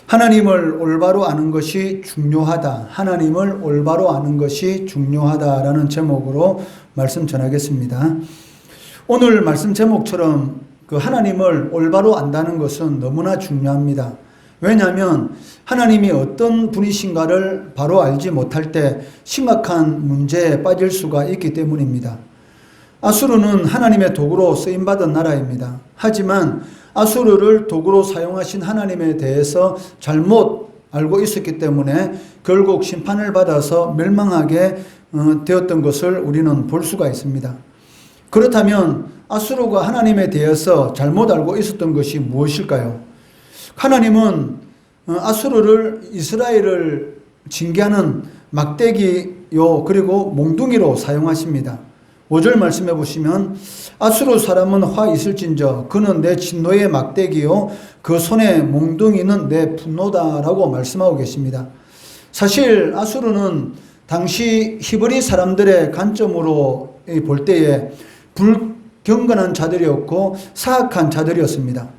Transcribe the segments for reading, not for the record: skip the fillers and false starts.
하나님을 올바로 아는 것이 중요하다. 하나님을 올바로 아는 것이 중요하다라는 제목으로 말씀 전하겠습니다. 오늘 말씀 제목처럼 그 하나님을 올바로 안다는 것은 너무나 중요합니다. 왜냐하면 하나님이 어떤 분이신가를 바로 알지 못할 때 심각한 문제에 빠질 수가 있기 때문입니다. 아수르는 하나님의 도구로 쓰임받은 나라입니다. 하지만 아수르를 도구로 사용하신 하나님에 대해서 잘못 알고 있었기 때문에 결국 심판을 받아서 멸망하게 되었던 것을 우리는 볼 수가 있습니다. 그렇다면 아수르가 하나님에 대해서 잘못 알고 있었던 것이 무엇일까요? 하나님은 아수르를 이스라엘을 징계하는 막대기요 그리고 몽둥이로 사용하십니다. 5절 말씀해 보시면 아수르 사람은 화 있을진저 그는 내 진노의 막대기요 그 손의 몽둥이는 내 분노다라고 말씀하고 계십니다. 사실 아수르는 당시 히브리 사람들의 관점으로 볼 때에 불경건한 자들이었고 사악한 자들이었습니다.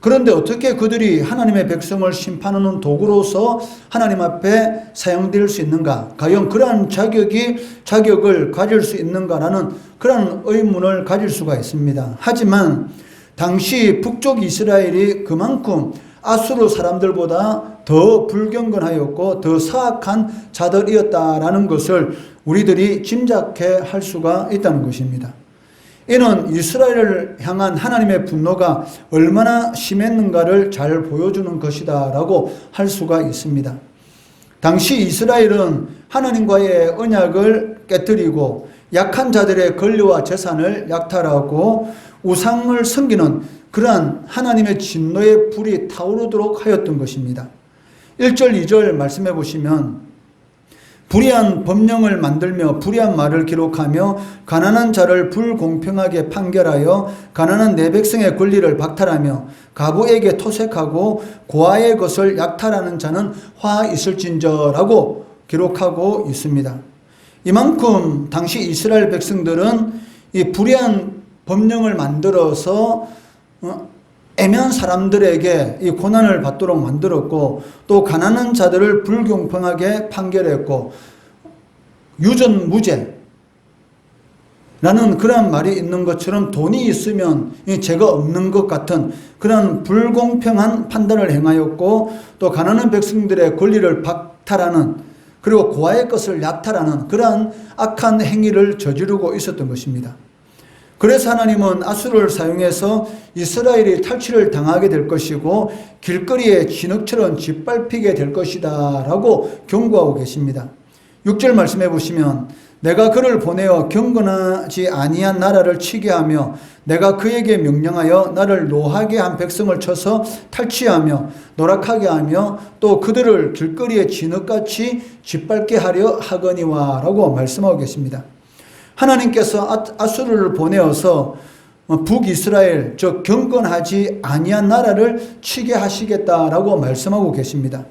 그런데 어떻게 그들이 하나님의 백성을 심판하는 도구로서 하나님 앞에 사용될 수 있는가? 과연 그러한 자격을 가질 수 있는가라는 그런 의문을 가질 수가 있습니다. 하지만 당시 북쪽 이스라엘이 그만큼 아수르 사람들보다 더 불경건하였고 더 사악한 자들이었다라는 것을 우리들이 짐작해 할 수가 있다는 것입니다. 이는 이스라엘을 향한 하나님의 분노가 얼마나 심했는가를 잘 보여주는 것이다 라고 할 수가 있습니다. 당시 이스라엘은 하나님과의 언약을 깨뜨리고 약한 자들의 권리와 재산을 약탈하고 우상을 섬기는 그러한 하나님의 진노의 불이 타오르도록 하였던 것입니다. 1절 2절 말씀해 보시면 불의한 법령을 만들며 불의한 말을 기록하며 가난한 자를 불공평하게 판결하여 가난한 내 백성의 권리를 박탈하며 가부에게 토색하고 고아의 것을 약탈하는 자는 화 있을진저라고 기록하고 있습니다. 이만큼 당시 이스라엘 백성들은 이 불의한 법령을 만들어서 애매한 사람들에게 이 고난을 받도록 만들었고 또 가난한 자들을 불공평하게 판결했고 유전무죄라는 그런 말이 있는 것처럼 돈이 있으면 죄가 없는 것 같은 그런 불공평한 판단을 행하였고 또 가난한 백성들의 권리를 박탈하는 그리고 고아의 것을 약탈하는 그러한 악한 행위를 저지르고 있었던 것입니다. 그래서 하나님은 아수르를 사용해서 이스라엘이 탈취를 당하게 될 것이고 길거리에 진흙처럼 짓밟히게 될 것이다 라고 경고하고 계십니다. 6절 말씀해 보시면 내가 그를 보내어 경건하지 아니한 나라를 치게 하며 내가 그에게 명령하여 나를 노하게 한 백성을 쳐서 탈취하며 노락하게 하며 또 그들을 길거리에 진흙같이 짓밟게 하려 하거니와 라고 말씀하고 계십니다. 하나님께서 아수르를 보내어서 북이스라엘 즉 경건하지 아니한 나라를 치게 하시겠다라고 말씀하고 계십니다.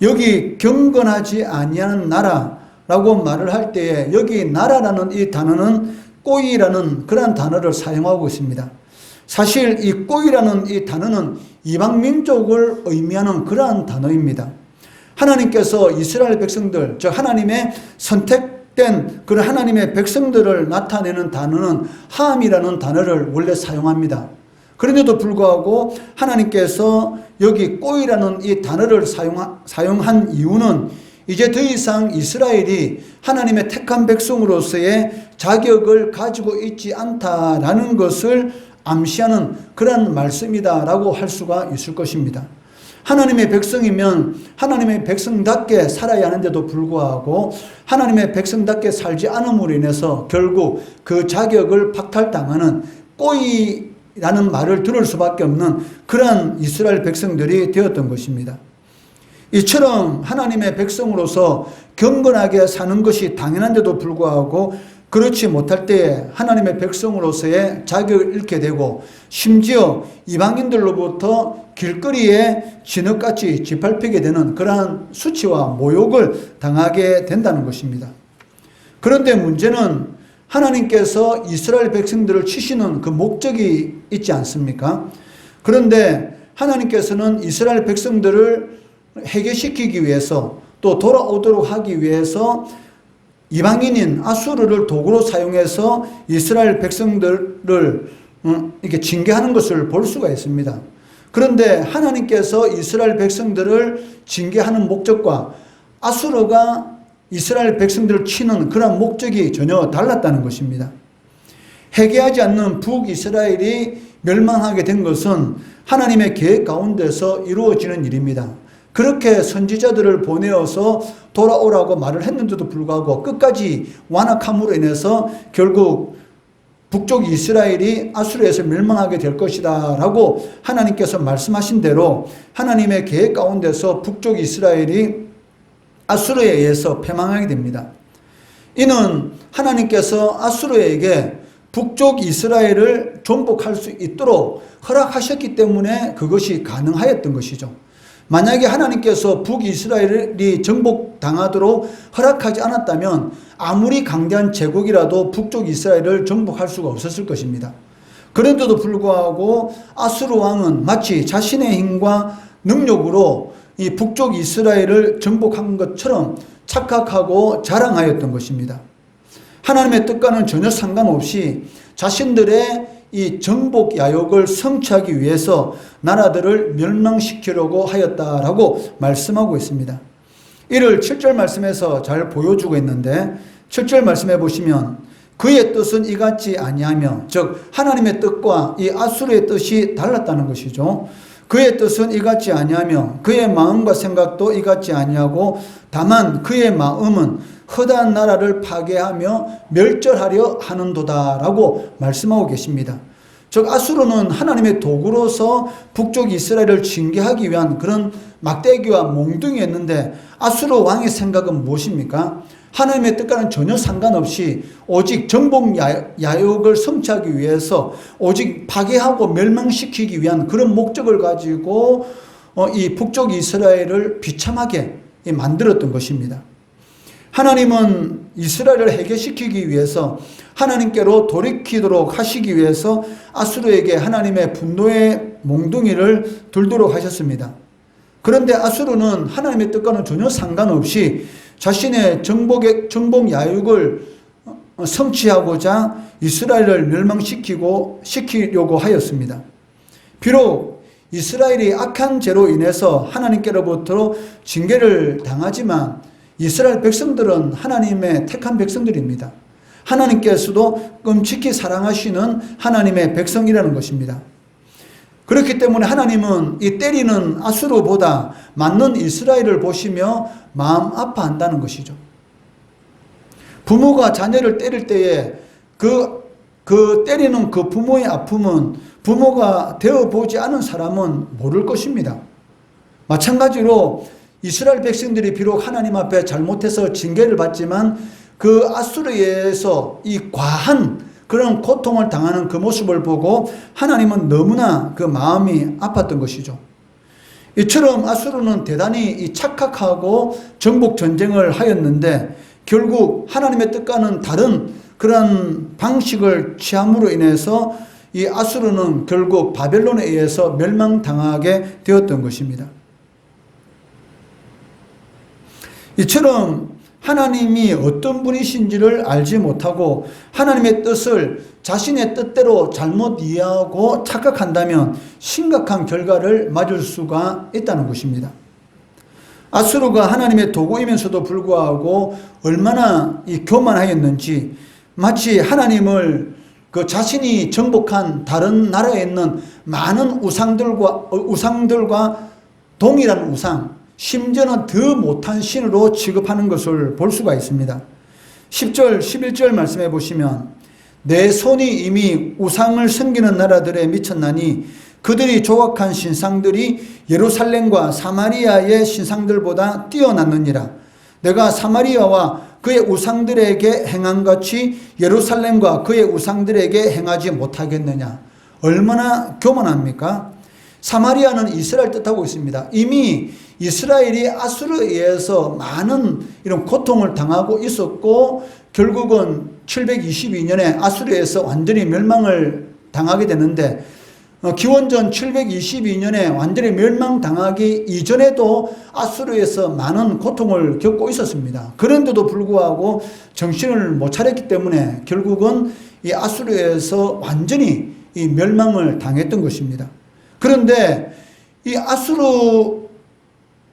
여기 경건하지 아니한 나라라고 말을 할 때에 여기 나라라는 이 단어는 꼬이라는 그런 단어를 사용하고 있습니다. 사실 이 꼬이라는 이 단어는 이방 민족을 의미하는 그러한 단어입니다. 하나님께서 이스라엘 백성들 즉 하나님의 선택된 그런 하나님의 백성들을 나타내는 단어는 함이라는 단어를 원래 사용합니다. 그런데도 불구하고 하나님께서 여기 꼬이라는 이 단어를 사용한 이유는 이제 더 이상 이스라엘이 하나님의 택한 백성으로서의 자격을 가지고 있지 않다라는 것을 암시하는 그런 말씀이다라고 할 수가 있을 것입니다. 하나님의 백성이면 하나님의 백성답게 살아야 하는데도 불구하고 하나님의 백성답게 살지 않음으로 인해서 결국 그 자격을 박탈당하는 꼬이라는 말을 들을 수밖에 없는 그러한 이스라엘 백성들이 되었던 것입니다. 이처럼 하나님의 백성으로서 경건하게 사는 것이 당연한데도 불구하고 그렇지 못할 때에 하나님의 백성으로서의 자격을 잃게 되고 심지어 이방인들로부터 길거리에 진흙같이 짓밟히게 되는 그러한 수치와 모욕을 당하게 된다는 것입니다. 그런데 문제는 하나님께서 이스라엘 백성들을 치시는 그 목적이 있지 않습니까? 그런데 하나님께서는 이스라엘 백성들을 해결시키기 위해서 또 돌아오도록 하기 위해서 이방인인 아수르를 도구로 사용해서 이스라엘 백성들을 이렇게 징계하는 것을 볼 수가 있습니다. 그런데 하나님께서 이스라엘 백성들을 징계하는 목적과 아수르가 이스라엘 백성들을 치는 그런 목적이 전혀 달랐다는 것입니다. 회개하지 않는 북이스라엘이 멸망하게 된 것은 하나님의 계획 가운데서 이루어지는 일입니다. 그렇게 선지자들을 보내어서 돌아오라고 말을 했는데도 불구하고 끝까지 완악함으로 인해서 결국 북쪽 이스라엘이 아수르에서 멸망하게 될 것이다 라고 하나님께서 말씀하신 대로 하나님의 계획 가운데서 북쪽 이스라엘이 아수르에 의해서 패망하게 됩니다. 이는 하나님께서 아수르에게 북쪽 이스라엘을 정복할 수 있도록 허락하셨기 때문에 그것이 가능하였던 것이죠. 만약에 하나님께서 북이스라엘이 정복당하도록 허락하지 않았다면 아무리 강대한 제국이라도 북쪽 이스라엘을 정복할 수가 없었을 것입니다. 그런데도 불구하고 아수르 왕은 마치 자신의 힘과 능력으로 이 북쪽 이스라엘을 정복한 것처럼 착각하고 자랑하였던 것입니다. 하나님의 뜻과는 전혀 상관없이 자신들의 이 정복 야욕을 성취하기 위해서 나라들을 멸망시키려고 하였다라고 말씀하고 있습니다. 이를 7절 말씀에서 잘 보여주고 있는데 7절 말씀해 보시면 그의 뜻은 이같지 아니하며, 즉 하나님의 뜻과 이 아수르의 뜻이 달랐다는 것이죠. 그의 뜻은 이같지 아니하며 그의 마음과 생각도 이같지 아니하고 다만 그의 마음은 허다한 나라를 파괴하며 멸절하려 하는도다라고 말씀하고 계십니다. 즉 아수르는 하나님의 도구로서 북쪽 이스라엘을 징계하기 위한 그런 막대기와 몽둥이였는데 아수르 왕의 생각은 무엇입니까? 하나님의 뜻과는 전혀 상관없이 오직 정복 야욕을 성취하기 위해서 오직 파괴하고 멸망시키기 위한 그런 목적을 가지고 이 북쪽 이스라엘을 비참하게 만들었던 것입니다. 하나님은 이스라엘을 해결시키기 위해서 하나님께로 돌이키도록 하시기 위해서 아수르에게 하나님의 분노의 몽둥이를 들도록 하셨습니다. 그런데 아수르는 하나님의 뜻과는 전혀 상관없이 자신의 정복 야욕을 성취하고자 이스라엘을 멸망시키려고 하였습니다. 비록 이스라엘이 악한 죄로 인해서 하나님께로부터 징계를 당하지만 이스라엘 백성들은 하나님의 택한 백성들입니다. 하나님께서도 끔찍히 사랑하시는 하나님의 백성이라는 것입니다. 그렇기 때문에 하나님은 이 때리는 아수르보다 맞는 이스라엘을 보시며 마음 아파한다는 것이죠. 부모가 자녀를 때릴 때에 그 때리는 그 부모의 아픔은 부모가 되어보지 않은 사람은 모를 것입니다. 마찬가지로 이스라엘 백성들이 비록 하나님 앞에 잘못해서 징계를 받지만 그 아수르에서 이 과한 그런 고통을 당하는 그 모습을 보고 하나님은 너무나 그 마음이 아팠던 것이죠. 이처럼 아수르는 대단히 착각하고 정복 전쟁을 하였는데 결국 하나님의 뜻과는 다른 그런 방식을 취함으로 인해서 이 아수르는 결국 바벨론에 의해서 멸망당하게 되었던 것입니다. 이처럼 하나님이 어떤 분이신지를 알지 못하고 하나님의 뜻을 자신의 뜻대로 잘못 이해하고 착각한다면 심각한 결과를 맞을 수가 있다는 것입니다. 아수르가 하나님의 도구이면서도 불구하고 얼마나 교만하였는지 마치 하나님을 그 자신이 정복한 다른 나라에 있는 많은 우상들과 동일한 우상, 심지어는 더 못한 신으로 취급하는 것을 볼 수가 있습니다. 10절, 11절 말씀해 보시면 내 손이 이미 우상을 섬기는 나라들에 미쳤나니 그들이 조각한 신상들이 예루살렘과 사마리아의 신상들보다 뛰어났느니라. 내가 사마리아와 그의 우상들에게 행한 같이 예루살렘과 그의 우상들에게 행하지 못하겠느냐. 얼마나 교만합니까? 사마리아는 이스라엘 뜻하고 있습니다. 이미 이스라엘이 아수르에 의해서 많은 이런 고통을 당하고 있었고 결국은 722년에 아수르에서 완전히 멸망을 당하게 되는데 기원전 722년에 완전히 멸망당하기 이전에도 아수르에서 많은 고통을 겪고 있었습니다. 그런데도 불구하고 정신을 못 차렸기 때문에 결국은 이 아수르에서 완전히 이 멸망을 당했던 것입니다. 그런데 이 아수르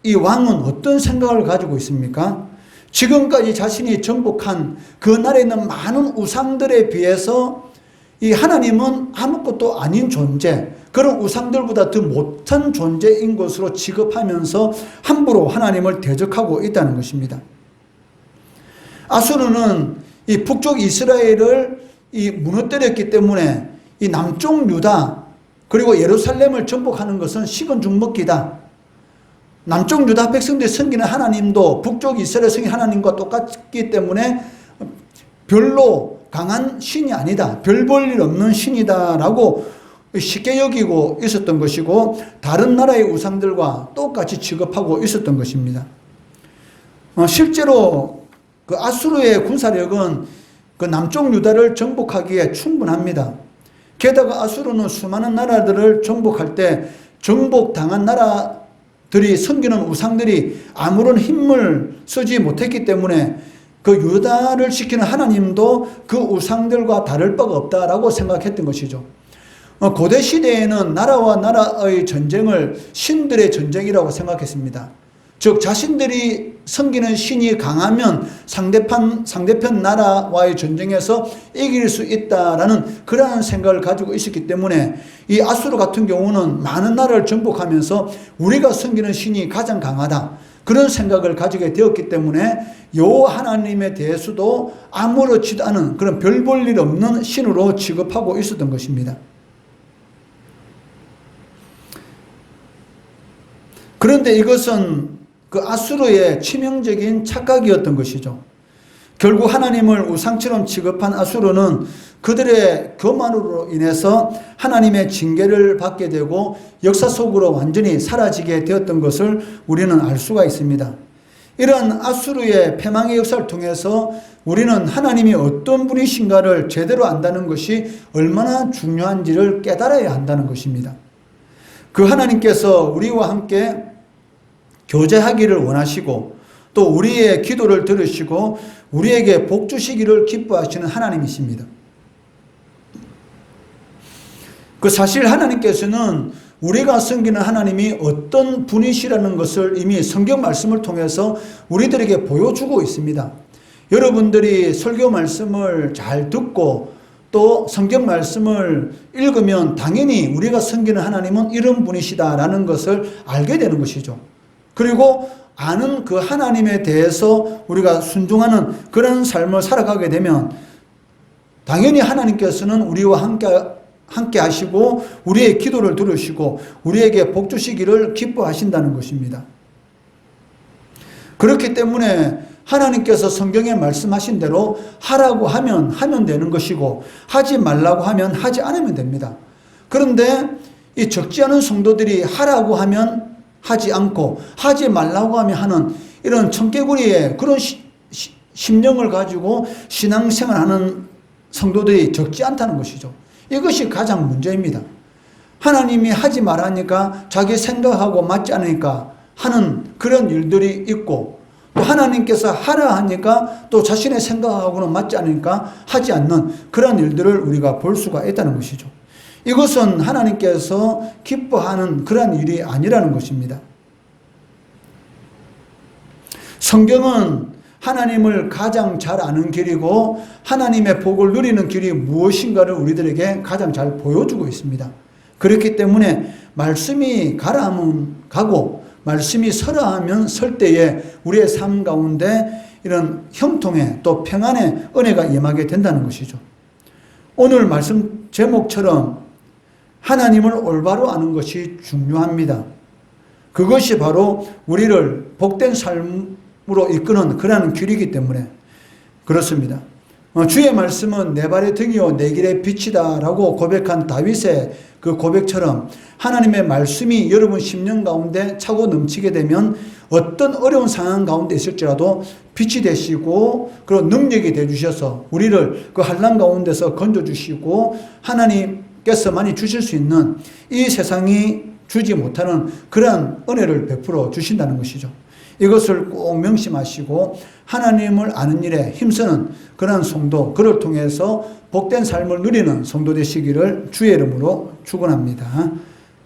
이 왕은 어떤 생각을 가지고 있습니까? 지금까지 자신이 정복한 그 나라에 있는 많은 우상들에 비해서 이 하나님은 아무것도 아닌 존재, 그런 우상들보다 더 못한 존재인 것으로 취급하면서 함부로 하나님을 대적하고 있다는 것입니다. 아수르는 이 북쪽 이스라엘을 무너뜨렸기 때문에 이 남쪽 유다 그리고 예루살렘을 정복하는 것은 식은 죽 먹기다. 남쪽 유다 백성들이 섬기는 하나님도 북쪽 이스라엘 섬기는 하나님과 똑같기 때문에 별로 강한 신이 아니다. 별 볼 일 없는 신이다라고 쉽게 여기고 있었던 것이고 다른 나라의 우상들과 똑같이 취급하고 있었던 것입니다. 실제로 그 아수르의 군사력은 그 남쪽 유다를 정복하기에 충분합니다. 게다가 아수르는 수많은 나라들을 정복할 때 정복당한 나라들이 섬기는 우상들이 아무런 힘을 쓰지 못했기 때문에 그 유다를 지키는 하나님도 그 우상들과 다를 바가 없다라고 생각했던 것이죠. 고대 시대에는 나라와 나라의 전쟁을 신들의 전쟁이라고 생각했습니다. 즉 자신들이 섬기는 신이 강하면 상대편 나라와의 전쟁에서 이길 수 있다라는 그러한 생각을 가지고 있었기 때문에 이 아수르 같은 경우는 많은 나라를 정복하면서 우리가 섬기는 신이 가장 강하다. 그런 생각을 가지게 되었기 때문에 여호와 하나님에 대해서도 아무렇지도 않은 그런 별 볼 일 없는 신으로 취급하고 있었던 것입니다. 그런데 이것은 그 아수르의 치명적인 착각이었던 것이죠. 결국 하나님을 우상처럼 취급한 아수르는 그들의 교만으로 인해서 하나님의 징계를 받게 되고 역사 속으로 완전히 사라지게 되었던 것을 우리는 알 수가 있습니다. 이러한 아수르의 패망의 역사를 통해서 우리는 하나님이 어떤 분이신가를 제대로 안다는 것이 얼마나 중요한지를 깨달아야 한다는 것입니다. 그 하나님께서 우리와 함께 교제하기를 원하시고 또 우리의 기도를 들으시고 우리에게 복 주시기를 기뻐하시는 하나님이십니다. 그 사실 하나님께서는 우리가 섬기는 하나님이 어떤 분이시라는 것을 이미 성경 말씀을 통해서 우리들에게 보여주고 있습니다. 여러분들이 설교 말씀을 잘 듣고 또 성경 말씀을 읽으면 당연히 우리가 섬기는 하나님은 이런 분이시다라는 것을 알게 되는 것이죠. 그리고 아는 그 하나님에 대해서 우리가 순종하는 그런 삶을 살아가게 되면 당연히 하나님께서는 우리와 함께 하시고 우리의 기도를 들으시고 우리에게 복 주시기를 기뻐하신다는 것입니다. 그렇기 때문에 하나님께서 성경에 말씀하신 대로 하라고 하면 되는 것이고 하지 말라고 하면 하지 않으면 됩니다. 그런데 이 적지 않은 성도들이 하라고 하면 하지 않고 하지 말라고 하면 하는 이런 청개구리의 그런 심령을 가지고 신앙생활하는 성도들이 적지 않다는 것이죠. 이것이 가장 문제입니다. 하나님이 하지 말라니까 자기 생각하고 맞지 않으니까 하는 그런 일들이 있고 또 하나님께서 하라 하니까 또 자신의 생각하고는 맞지 않으니까 하지 않는 그런 일들을 우리가 볼 수가 있다는 것이죠. 이것은 하나님께서 기뻐하는 그런 일이 아니라는 것입니다. 성경은 하나님을 가장 잘 아는 길이고 하나님의 복을 누리는 길이 무엇인가를 우리들에게 가장 잘 보여주고 있습니다. 그렇기 때문에 말씀이 가라 하면 가고 말씀이 서라 하면 설 때에 우리의 삶 가운데 이런 형통의 또 평안의 은혜가 임하게 된다는 것이죠. 오늘 말씀 제목처럼 하나님을 올바로 아는 것이 중요합니다. 그것이 바로 우리를 복된 삶으로 이끄는 그러한 길이기 때문에 그렇습니다. 주의 말씀은 내 발의 등이요 내 길의 빛이다 라고 고백한 다윗의 그 고백처럼 하나님의 말씀이 여러분 심령 가운데 차고 넘치게 되면 어떤 어려운 상황 가운데 있을지라도 빛이 되시고 그런 능력이 되주셔서 우리를 그 환난 가운데서 건져주시고 하나님 하나님께서만이 주실 수 있는 이 세상이 주지 못하는 그런 은혜를 베풀어 주신다는 것이죠. 이것을 꼭 명심하시고 하나님을 아는 일에 힘쓰는 그런 성도, 그를 통해서 복된 삶을 누리는 성도 되시기를 주의 이름으로 축원합니다.